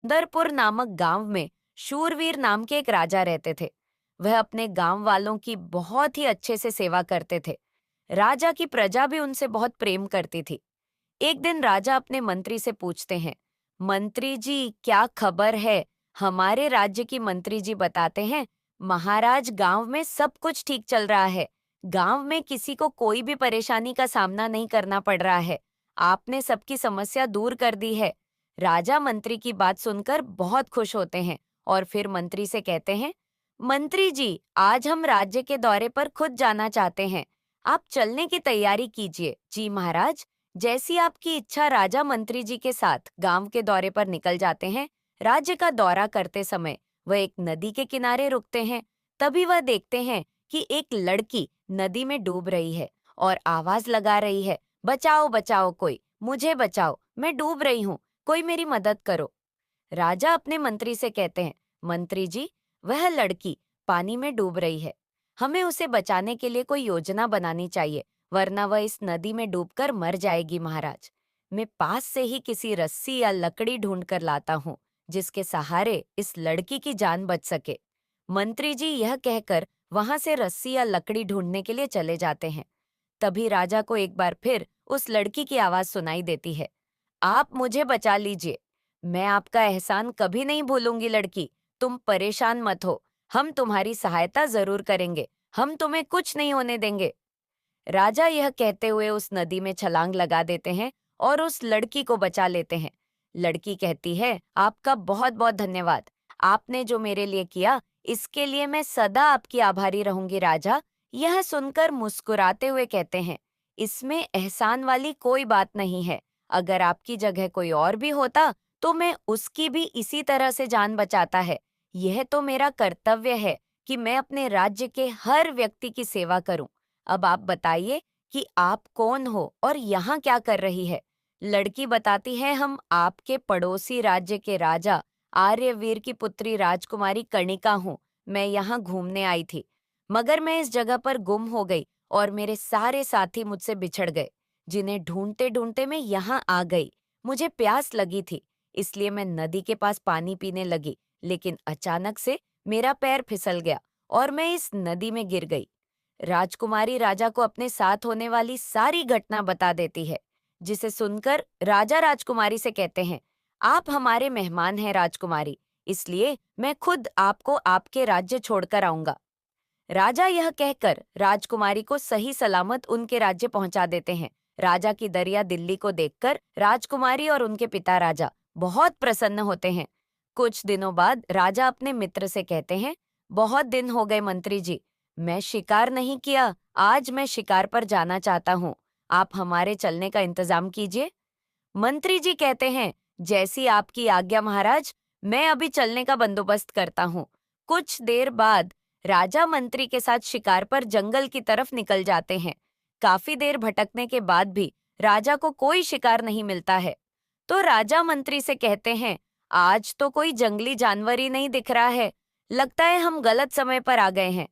दरपुर नामक गांव में शूरवीर नाम के एक राजा रहते थे। वह अपने गांव वालों की बहुत ही अच्छे से सेवा करते थे। राजा की प्रजा भी उनसे बहुत प्रेम करती थी। एक दिन राजा अपने मंत्री से पूछते हैं, मंत्री जी क्या खबर है? हमारे राज्य की मंत्री जी बताते हैं, महाराज गांव में सब कुछ ठीक चल रहा है। गांव में किसी को कोई भी परेशानी का सामना नहीं करना पड़ रहा है। आपने सबकी समस्या दूर कर दी है। राजा मंत्री की बात सुनकर बहुत खुश होते हैं और फिर मंत्री से कहते हैं, मंत्री जी आज हम राज्य के दौरे पर खुद जाना चाहते हैं। आप चलने की तैयारी कीजिए। जी महाराज। जैसी आपकी इच्छा। राजा मंत्री जी के साथ गांव के दौरे पर निकल जाते हैं। राज्य का दौरा करते समय वह एक नदी के किनारे रुकते हैं। तभी वह देखते हैं कि एक लड़की नदी में डूब रही है और आवाज लगा रही है, बचाओ बचाओ कोई, मुझे बचाओ, मैं डूब रही हूँ, कोई मेरी मदद करो। राजा अपने मंत्री से कहते हैं, मंत्री जी वह लड़की पानी में डूब रही है। हमें उसे बचाने के लिए कोई योजना बनानी चाहिए, वरना वह इस नदी में डूबकर मर जाएगी महाराज। मैं पास से ही किसी रस्सी या लकड़ी ढूंढ कर लाता हूँ, जिसके सहारे इस लड़की की जान बच सके। मंत्री जी यह कहकर वहां से रस्सी या लकड़ी ढूंढने के लिए चले जाते हैं। तभी राजा को एक बार फिर उस लड़की की आवाज सुनाई देती है, आप मुझे बचा लीजिए। मैं आपका एहसान कभी नहीं भूलूंगी लड़की। तुम परेशान मत हो। हम तुम्हारी सहायता जरूर करेंगे। हम तुम्हें कुछ नहीं होने देंगे। राजा यह कहते हुए उस नदी में छलांग लगा देते हैं और उस लड़की को बचा लेते हैं। लड़की कहती है, आपका बहुत बहुत धन्यवाद। आपने जो मेरे लिए किया, इसके लिए मैं सदा आपकी आभारी रहूंगी राजा। यह सुनकर मुस्कुराते हुए कहते हैं, इसमें एहसान वाली कोई बात नहीं है। अगर आपकी जगह कोई और भी होता, तो मैं उसकी भी इसी तरह से जान बचाता है। यह तो मेरा कर्तव्य है कि मैं अपने राज्य के हर व्यक्ति की सेवा करूं। अब आप बताइए कि आप कौन हो और यहाँ क्या कर रही है? लड़की बताती है, हम आपके पड़ोसी राज्य के राजा आर्यवीर की पुत्री राजकुमारी कर्णिका हूँ। मैं यहाँ घूमने आई थी, मगर मैं इस जगह पर गुम हो गई और मेरे सारे साथी मुझसे बिछड़ गए, जिन्हें ढूंढते ढूंढते मैं यहाँ आ गई। मुझे प्यास लगी थी, इसलिए मैं नदी के पास पानी पीने लगी, लेकिन अचानक से मेरा पैर फिसल गया और मैं इस नदी में गिर गई। राजकुमारी राजा को अपने साथ होने वाली सारी घटना बता देती है, जिसे सुनकर राजा राजकुमारी से कहते हैं, आप हमारे मेहमान हैं राजकुमारी, इसलिए मैं खुद आपको आपके राज्य छोड़कर आऊंगा। राजा यह कहकर राजकुमारी को सही सलामत उनके राज्य पहुंचा देते हैं। राजा की दरिया दिल्ली को देखकर राजकुमारी और उनके पिता राजा बहुत प्रसन्न होते हैं। कुछ दिनों बाद राजा अपने मित्र से कहते हैं, बहुत दिन हो गए मंत्री जी, मैं शिकार नहीं किया। आज मैं शिकार पर जाना चाहता हूँ। आप हमारे चलने का इंतजाम कीजिए। मंत्री जी कहते हैं, जैसी आपकी आज्ञा महाराज, मैं अभी चलने का बंदोबस्त करता हूँ। कुछ देर बाद राजा मंत्री के साथ शिकार पर जंगल की तरफ निकल जाते हैं। काफी देर भटकने के बाद भी राजा को कोई शिकार नहीं मिलता है। तो राजा मंत्री से कहते हैं, आज तो कोई जंगली जानवर ही नहीं दिख रहा है। लगता है हम गलत समय पर आ गए हैं।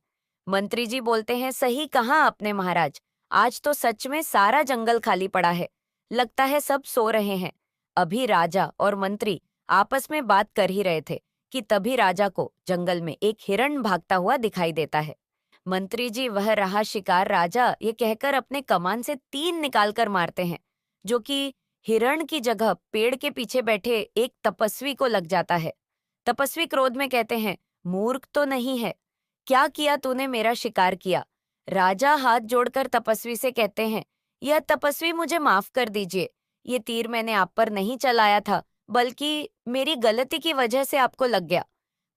मंत्री जी बोलते हैं, सही कहा आपने महाराज। आज तो सच में सारा जंगल खाली पड़ा है। लगता है सब सो रहे हैं। अभी राजा और मंत्री आपस में बात कर ही रहे थे कि तभी राजा को जंगल में एक हिरण भागता हुआ दिखाई देता है। मंत्री जी वह रहा शिकार राजा, ये कहकर अपने कमान से तीर निकाल कर मारते हैं, जो कि हिरण की जगह पेड़ के पीछे बैठे एक तपस्वी को लग जाता है। तपस्वी क्रोध में कहते हैं, मूर्ख तो नहीं है, क्या किया तूने, मेरा शिकार किया। राजा हाथ जोड़कर तपस्वी से कहते हैं, यह तपस्वी मुझे माफ कर दीजिए। ये तीर मैंने आप पर नहीं चलाया था, बल्कि मेरी गलती की वजह से आपको लग गया।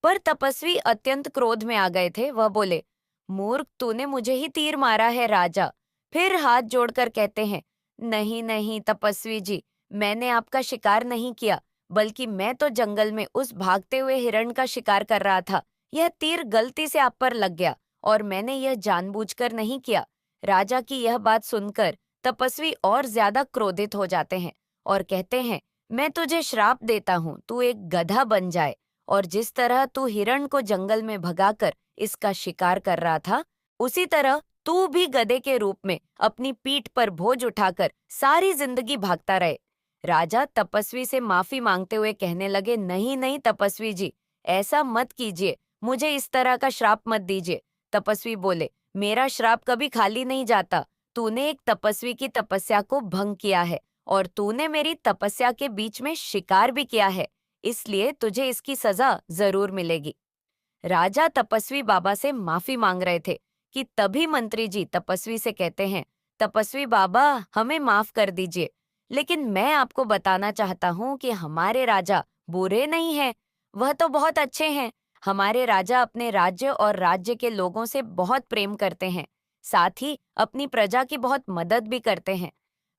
पर तपस्वी अत्यंत क्रोध में आ गए थे। वह बोले, मूर्ख, तूने मुझे ही तीर मारा है राजा। फिर हाथ जोड़कर कहते हैं, नहीं नहीं तपस्वी जी, मैंने आपका शिकार नहीं किया, बल्कि मैं तो जंगल में उस भागते हुए हिरण का शिकार कर रहा था। यह तीर गलती से आप पर लग गया और मैंने यह जानबूझकर नहीं किया। राजा की यह बात सुनकर तपस्वी और ज्यादा क्रोधित हो जाते हैं और कहते हैं, मैं तुझे श्राप देता हूँ, तू एक गधा बन जाए और जिस तरह तू हिरण को जंगल में भगाकर इसका शिकार कर रहा था, उसी तरह तू भी गधे के रूप में अपनी पीठ पर बोझ उठाकर सारी जिंदगी भागता रहे। राजा तपस्वी से माफी मांगते हुए कहने लगे, नहीं नहीं तपस्वी जी, ऐसा मत कीजिए, मुझे इस तरह का श्राप मत दीजिए। तपस्वी बोले, मेरा श्राप कभी खाली नहीं जाता। तूने एक तपस्वी की तपस्या को भंग किया है और तूने मेरी तपस्या के बीच में शिकार भी किया है, इसलिए तुझे इसकी सजा जरूर मिलेगी। राजा तपस्वी बाबा से माफी मांग रहे थे कि तभी मंत्री जी तपस्वी से कहते हैं, तपस्वी बाबा हमें माफ कर दीजिए, लेकिन मैं आपको बताना चाहता हूँ कि हमारे राजा बुरे नहीं हैं, वह तो बहुत अच्छे हैं। हमारे राजा अपने राज्य और राज्य के लोगों से बहुत प्रेम करते हैं, साथ ही अपनी प्रजा की बहुत मदद भी करते हैं।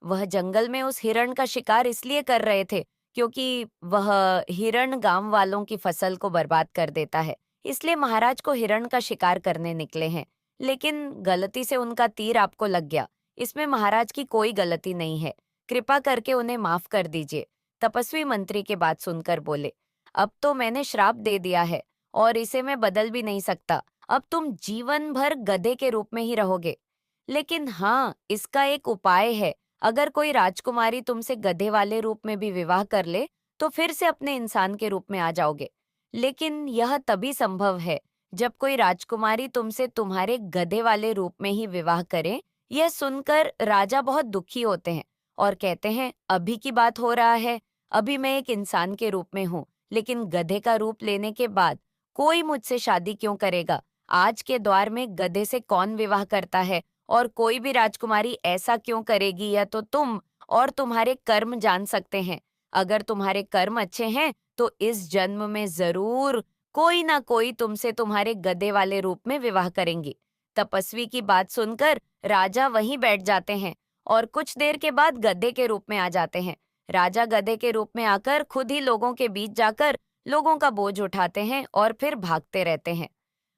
वह जंगल में उस हिरण का शिकार इसलिए कर रहे थे क्योंकि वह हिरण गांव वालों की फसल को बर्बाद कर देता है, इसलिए महाराज को हिरण का शिकार करने निकले हैं। लेकिन गलती से उनका तीर आपको लग गया, इसमें महाराज की कोई गलती नहीं है, कृपा करके उन्हें माफ कर दीजिए। तपस्वी मंत्री की बात सुनकर बोले, अब तो मैंने श्राप दे दिया है और इसे मैं बदल भी नहीं सकता, अब तुम जीवन भर गधे के रूप में ही रहोगे। लेकिन हाँ, इसका एक उपाय है, अगर कोई राजकुमारी तुमसे गधे वाले रूप में भी विवाह कर ले तो फिर से अपने इंसान के रूप में आ जाओगे। लेकिन यह तभी संभव है जब कोई राजकुमारी तुमसे तुम्हारे गधे वाले रूप में ही विवाह करे। यह सुनकर राजा बहुत दुखी होते हैं और कहते हैं, अभी की बात हो रहा है, अभी मैं एक इंसान के रूप में हूँ, लेकिन गधे का रूप लेने के बाद कोई मुझसे शादी क्यों करेगा? आज के दौर में गधे से कौन विवाह करता है? और कोई भी राजकुमारी ऐसा क्यों करेगी? या तो तुम और तुम्हारे कर्म जान सकते हैं। अगर तुम्हारे कर्म अच्छे हैं तो इस जन्म में जरूर कोई ना कोई तुमसे तुम्हारे गधे वाले रूप में विवाह करेंगी। तपस्वी की बात सुनकर राजा वहीं बैठ जाते हैं और कुछ देर के बाद गधे के रूप में आ जाते हैं। राजा गधे के रूप में आकर खुद ही लोगों के बीच जाकर लोगों का बोझ उठाते हैं और फिर भागते रहते हैं।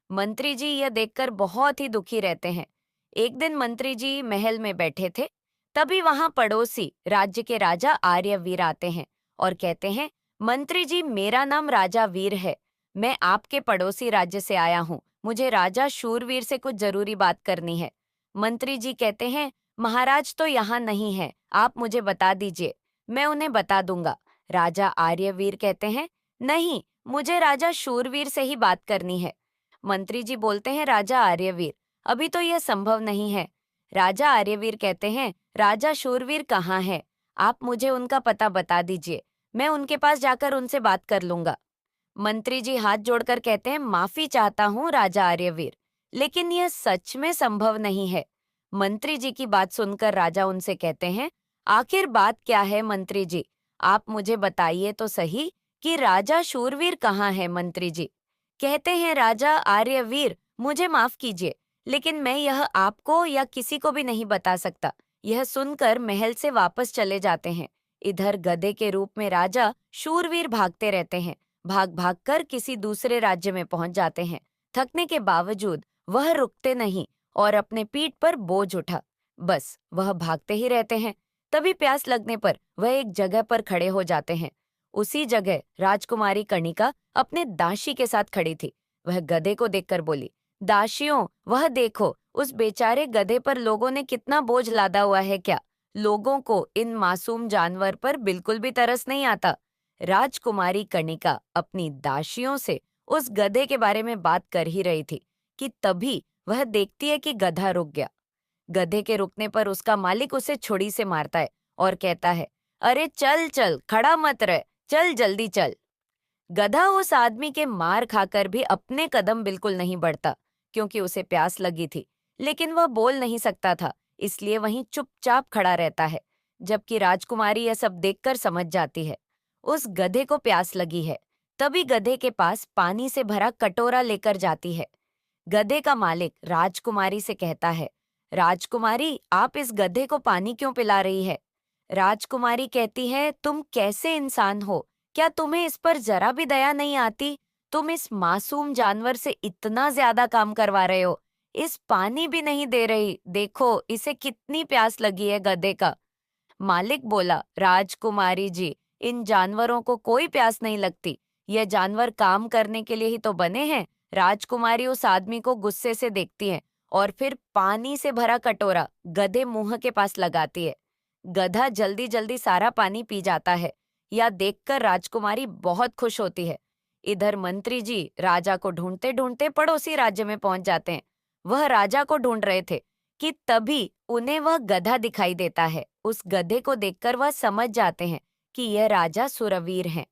मंत्री जी यह देखकर बहुत ही दुखी रहते हैं। एक दिन मंत्री जी महल में बैठे थे, तभी वहां पड़ोसी राज्य के राजा आर्यवीर आते हैं और कहते हैं, मंत्री जी मेरा नाम राजा वीर है, मैं आपके पड़ोसी राज्य से आया हूँ, मुझे राजा शूरवीर से कुछ जरूरी बात करनी है। मंत्री जी कहते हैं, महाराज तो यहाँ नहीं है, आप मुझे बता दीजिए, मैं उन्हें बता दूंगा। राजा आर्यवीर कहते हैं, नहीं, मुझे राजा शूरवीर से ही बात करनी है। मंत्री जी बोलते हैं, राजा आर्यवीर अभी तो यह संभव नहीं है। राजा आर्यवीर कहते हैं, राजा शूरवीर कहाँ है? आप मुझे उनका पता बता दीजिए, मैं उनके पास जाकर उनसे बात कर लूंगा। मंत्री जी हाथ जोड़कर कहते हैं, माफी चाहता हूँ राजा आर्यवीर, लेकिन यह सच में संभव नहीं है। मंत्री जी की बात सुनकर राजा उनसे कहते हैं, आखिर बात क्या है मंत्री जी? आप मुझे बताइए तो सही कि राजा शूरवीर कहाँ है? मंत्री जी कहते हैं, राजा आर्यवीर मुझे माफ कीजिए, लेकिन मैं यह आपको या किसी को भी नहीं बता सकता। यह सुनकर महल से वापस चले जाते हैं। इधर गधे के रूप में राजा शूरवीर भागते रहते हैं, भाग भाग कर किसी दूसरे राज्य में पहुंच जाते हैं। थकने के बावजूद वह रुकते नहीं और अपने पीठ पर बोझ उठा, बस वह भागते ही रहते हैं। तभी प्यास लगने पर वह एक जगह पर खड़े हो जाते हैं। उसी जगह राजकुमारी कणिका अपने दासी के साथ खड़ी थी। वह गधे को देखकर बोली, दासियों वह देखो, उस बेचारे गधे पर लोगों ने कितना बोझ लादा हुआ है। क्या लोगों को इन मासूम जानवर पर बिल्कुल भी तरस नहीं आता? राजकुमारी कणिका अपनी दासियों से उस गधे के बारे में बात कर ही रही थी कि तभी वह देखती है कि गधा रुक गया। गधे के रुकने पर उसका मालिक उसे छुरी से मारता है और कहता है, अरे चल चल, खड़ा मत रह, चल जल्दी चल। गधा उस आदमी के मार खाकर भी अपने कदम बिल्कुल नहीं बढ़ता, क्योंकि उसे प्यास लगी थी, लेकिन वह बोल नहीं सकता था, इसलिए वहीं चुपचाप खड़ा रहता है। जबकि राजकुमारी यह सब देखकर समझ जाती है, उस गधे को प्यास लगी है, तभी गधे के पास पानी से भरा कटोरा लेकर जाती है। गधे का मालिक राजकुमारी से कहता है, राजकुमारी आप इस गधे को पानी क्यों पिला रही है? राजकुमारी कहती है, तुम कैसे इंसान हो? क्या तुम्हें इस पर जरा भी दया नहीं आती? तुम इस मासूम जानवर से इतना ज्यादा काम करवा रहे हो, इस पानी भी नहीं दे रही, देखो इसे कितनी प्यास लगी है गधे का। मालिक बोला, राजकुमारी जी इन जानवरों को कोई प्यास नहीं लगती, ये जानवर काम करने के लिए ही तो बने हैं। राजकुमारी उस आदमी को गुस्से से देखती है और फिर पानी से भरा कटोरा गधे मुंह के पास लगाती है। गधा जल्दी जल्दी सारा पानी पी जाता है। यह देखकर राजकुमारी बहुत खुश होती है। इधर मंत्री जी राजा को ढूंढते ढूंढते पड़ोसी राज्य में पहुंच जाते हैं। वह राजा को ढूंढ रहे थे कि तभी उन्हें वह गधा दिखाई देता है। उस गधे को देखकर वह समझ जाते हैं कि यह राजा सुरवीर हैं।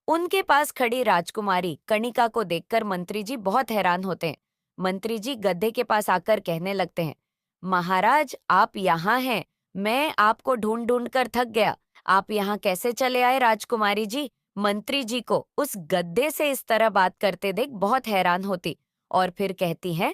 उनके पास खड़ी राजकुमारी कणिका को देखकर मंत्री जी बहुत हैरान होते हैं। मंत्री जी गधे के पास आकर कहने लगते हैं, महाराज आप यहाँ हैं। मैं आपको ढूंढ ढूंढ कर थक गया। आप यहाँ कैसे चले आए राजकुमारी जी? मंत्री जी को उस गधे से इस तरह बात करते देख बहुत हैरान होती और फिर कहती हैं,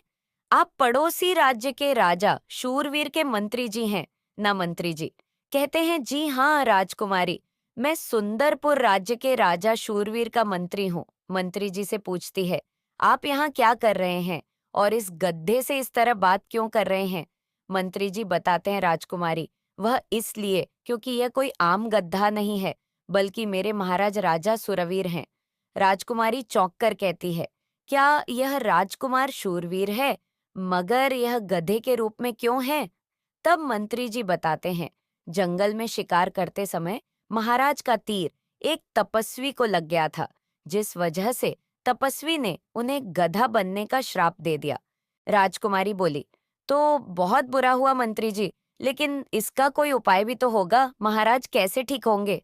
आप पड़ोसी राज्य के राजा शूरवीर के मंत्री जी हैं ना? मंत्री जी कहते हैं, जी हाँ राजकुमारी, मैं सुंदरपुर राज्य के राजा शूरवीर का मंत्री हूँ। मंत्री जी से पूछती है, आप यहाँ क्या कर रहे हैं और इस गड्ढे से इस तरह बात क्यों कर रहे हैं? मंत्री जी बताते हैं, राजकुमारी वह इसलिए क्योंकि यह कोई आम गड्ढा नहीं है, बल्कि मेरे महाराज राजा सुरवीर हैं। राजकुमारी चौंक कर कहती है, क्या यह राजकुमार शूरवीर है? मगर यह गधे के रूप में क्यों है? तब मंत्री जी बताते हैं, जंगल में शिकार करते समय महाराज का तीर एक तपस्वी को लग गया था, जिस वजह से तपस्वी ने उन्हें गधा बनने का श्राप दे दिया। राजकुमारी बोली, तो बहुत बुरा हुआ मंत्री जी, लेकिन इसका कोई उपाय भी तो होगा। महाराज कैसे ठीक होंगे?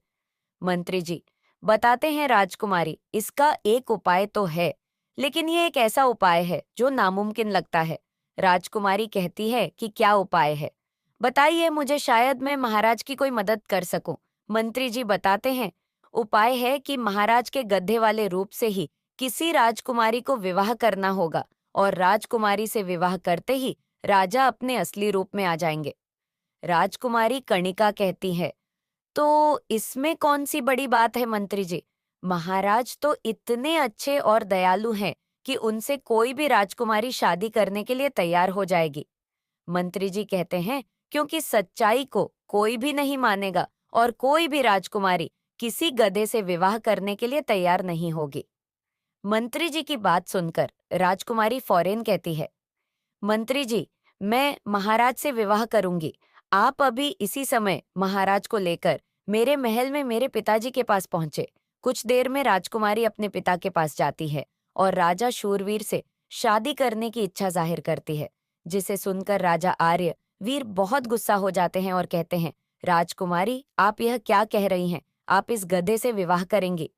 मंत्री जी बताते हैं, राजकुमारी इसका एक उपाय तो है, लेकिन ये एक ऐसा उपाय है जो नामुमकिन लगता है। राजकुमारी कहती है कि क्या उपाय है, बताइए मुझे, शायद मैं महाराज की कोई मदद कर सकूं। मंत्री जी बताते हैं, उपाय है कि महाराज के गधे वाले रूप से ही किसी राजकुमारी को विवाह करना होगा और राजकुमारी से विवाह करते ही राजा अपने असली रूप में आ जाएंगे। राजकुमारी कणिका कहती है, तो इसमें कौन सी बड़ी बात है मंत्री जी? महाराज तो इतने अच्छे और दयालु हैं कि उनसे कोई भी राजकुमारी शादी करने के लिए तैयार हो जाएगी। मंत्री जी कहते हैं, क्योंकि सच्चाई को कोई भी नहीं मानेगा और कोई भी राजकुमारी किसी गधे से विवाह करने के लिए तैयार नहीं होगी। मंत्री जी की बात सुनकर राजकुमारी फौरन कहती है, मंत्री जी मैं महाराज से विवाह करूंगी। आप अभी इसी समय महाराज को लेकर मेरे महल में मेरे पिताजी के पास पहुंचे। कुछ देर में राजकुमारी अपने पिता के पास जाती है और राजा शूरवीर से शादी करने की इच्छा जाहिर करती है, जिसे सुनकर राजा आर्य वीर बहुत गुस्सा हो जाते हैं और कहते हैं, राजकुमारी आप यह क्या कह रही हैं? आप इस गधे से विवाह करेंगी?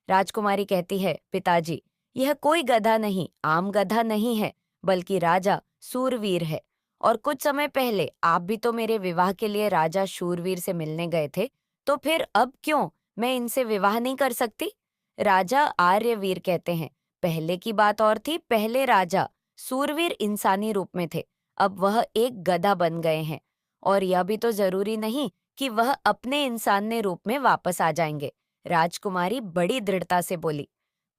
राजकुमारी कहती है, पिताजी यह कोई गधा नहीं, आम गधा नहीं है, बल्कि राजा सूरवीर है। और कुछ समय पहले आप भी तो मेरे विवाह के लिए राजा शूरवीर से मिलने गए थे, तो फिर अब क्यों मैं इनसे विवाह नहीं कर सकती? राजा आर्यवीर कहते हैं, पहले की बात और थी। पहले राजा सूरवीर इंसानी रूप में थे, अब वह एक गधा बन गए हैं। और यह भी तो जरूरी नहीं कि वह अपने इंसानी रूप में वापस आ जाएंगे। राजकुमारी बड़ी दृढ़ता से बोली,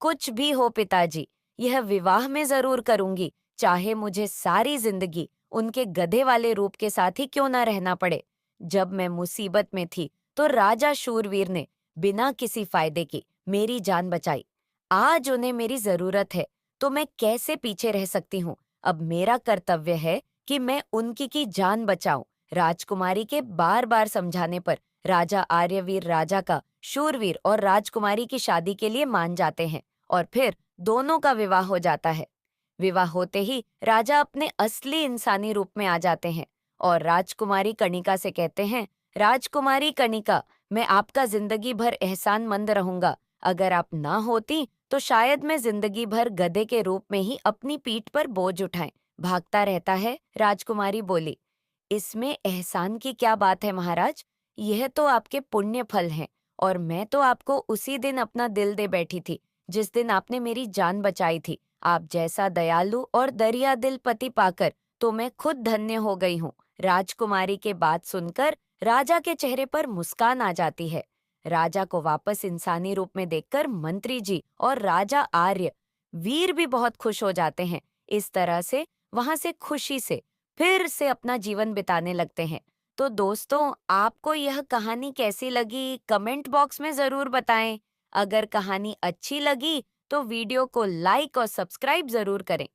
कुछ भी हो पिताजी, यह विवाह मैं जरूर करूंगी, चाहे मुझे सारी जिंदगी उनके गधे वाले रूप के साथ ही क्यों ना रहना पड़े। जब मैं मुसीबत में थी तो राजा शूरवीर ने बिना किसी फायदे के मेरी जान बचाई। आज उन्हें मेरी जरूरत है तो मैं कैसे पीछे रह सकती हूँ। अब मेरा कर्तव्य है कि मैं उनकी की जान बचाऊं। राजकुमारी के बार बार समझाने पर राजा आर्यवीर राजा का शूरवीर और राजकुमारी की शादी के लिए मान जाते हैं और फिर दोनों का विवाह हो जाता है। विवाह होते ही राजा अपने असली इंसानी रूप में आ जाते हैं और राजकुमारी कणिका से कहते हैं, राजकुमारी कणिका मैं आपका जिंदगी भर एहसानमंद रहूंगा। अगर आप ना होती तो शायद मैं जिंदगी भर गधे के रूप में ही अपनी पीठ पर बोझ उठाए भागता रहता है। राजकुमारी बोली, इसमें एहसान की क्या बात है महाराज, यह तो आपके पुण्य फल हैं और मैं तो आपको उसी दिन अपना दिल दे बैठी थी जिस दिन आपने मेरी जान बचाई थी। आप जैसा दयालु और दरिया दिल पति पाकर तो मैं खुद धन्य हो गई हूँ। राजकुमारी के बात सुनकर राजा के चेहरे पर मुस्कान आ जाती है। राजा को वापस इंसानी रूप में देखकर मंत्री जी और राजा आर्य वीर भी बहुत खुश हो जाते हैं। इस तरह से वहां से खुशी से फिर से अपना जीवन बिताने लगते हैं। तो दोस्तों, आपको यह कहानी कैसी लगी कमेंट बॉक्स में जरूर बताएं। अगर कहानी अच्छी लगी तो वीडियो को लाइक और सब्सक्राइब जरूर करें।